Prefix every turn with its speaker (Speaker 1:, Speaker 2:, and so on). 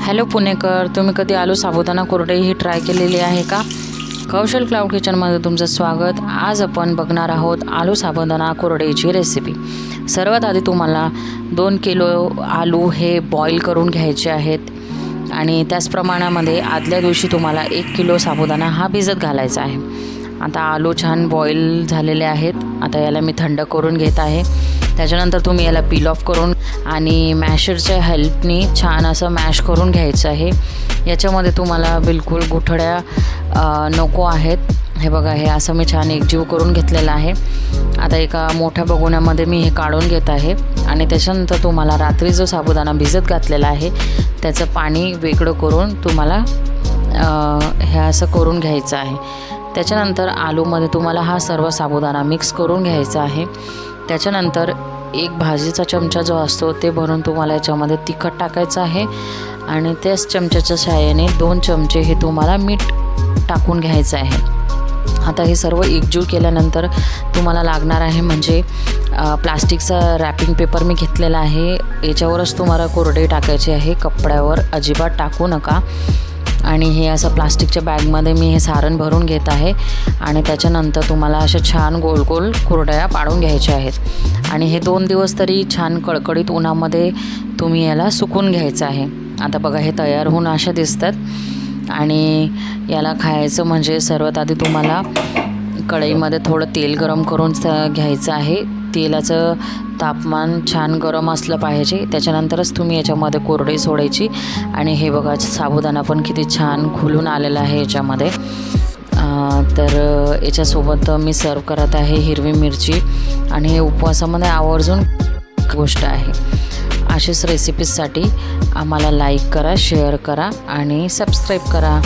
Speaker 1: Hello पुणेकर, तुम्ही कधी आलू साबुदाणा कुरडई ही try केलेली आहे का? कौशल क्लाउड किचनमध्ये तुमचं स्वागत। आज आपण बघणार आहोत आलू साबुदाणा कुरडईची रेसिपी। सर्वात आधी तुम्हाला 2 किलो आलू हे बॉईल करून घ्यायचे आहेत आणि त्याच प्रमाणामध्ये आदल्या दिवशी तुम्हाला 1 किलो साबुदाणा हा भिजत घालायचा आहे। आता आलू छान बॉईल झालेले आहेत। आता याला मी थंड करून घेत आहे। त्याच्यानंतर तुम्ही याला पील ऑफ करून आणि मॅशरच्या हेल्पनी छान असं मॅश करून घ्यायचं आहे। याच्यामध्ये तुम्हाला बिलकुल गुठळ्या नको आहेत। हे बघा, हे असं मी छान एकजीव करून घेतलेलं आहे। आता एका मोठ्या बगोन्यामध्ये मी हे काढून घेत आहे आणि त्याच्यानंतर तुम्हाला रात्री जो साबुदाणा भिजत घातलेला आहे त्याचं पाणी वेगळं करून तुम्हाला हे असं करून घ्यायचं आहे। त्याच्यानंतर आलूमध्ये तुम्हाला हा सर्व साबुदाणा मिक्स करून घ्यायचा आहे। त्याच्यानंतर एक भाजीचा चमचा जो असतो ते भरून तुम्हाला याच्यामध्ये तिखट टाकायचं आहे आणि त्याच चमच्याच्या सहाय्याने 2 चमचे हे तुम्हाला मीठ टाकून घ्यायचं आहे। आता हे सर्व एकजीव केल्यानंतर तुम्हाला लागणार आहे म्हणजे प्लास्टिकचा रॅपिंग पेपर मी घेतलेला आहे। याच्यावरच तुम्हाला कुरडई टाकायची आहे, कपड्यावर अजिबात टाकू नका। आणि हे असं प्लास्टिकच्या बॅगमध्ये मी हे सारण भरून घेत आहे आणि त्याच्यानंतर तुम्हाला अशा छान गोल गोल कुरडया पाडून घ्यायच्या आहेत आणि हे 2 दिवस तरी छान कळकळीत उन्हामध्ये तुम्ही याला सुकून घ्यायचं आहे। आता बघा, हे तयार होऊन अशा दिसतात आणि याला खायचं म्हणजे सर्वात आधी तुम्हाला कढईमध्ये थोडं तेल गरम करून घ्यायचं आहे। तेलाचं तापमान छान गरम असलं पाहिजे, त्याच्यानंतरच तुम्ही याच्यामध्ये कुरडई सोडायची। आणि हे बघा, साबुदाणा पण किती छान खुलून आलेला आहे याच्यामध्ये। तर याच्यासोबत मी सर्व करत आहे हिरवी मिरची आणि हे उपवासामध्ये आवर्जून गोष्ट आहे। अशाच रेसिपीजसाठी आम्हाला लाईक करा, शेअर करा आणि सबस्क्राईब करा।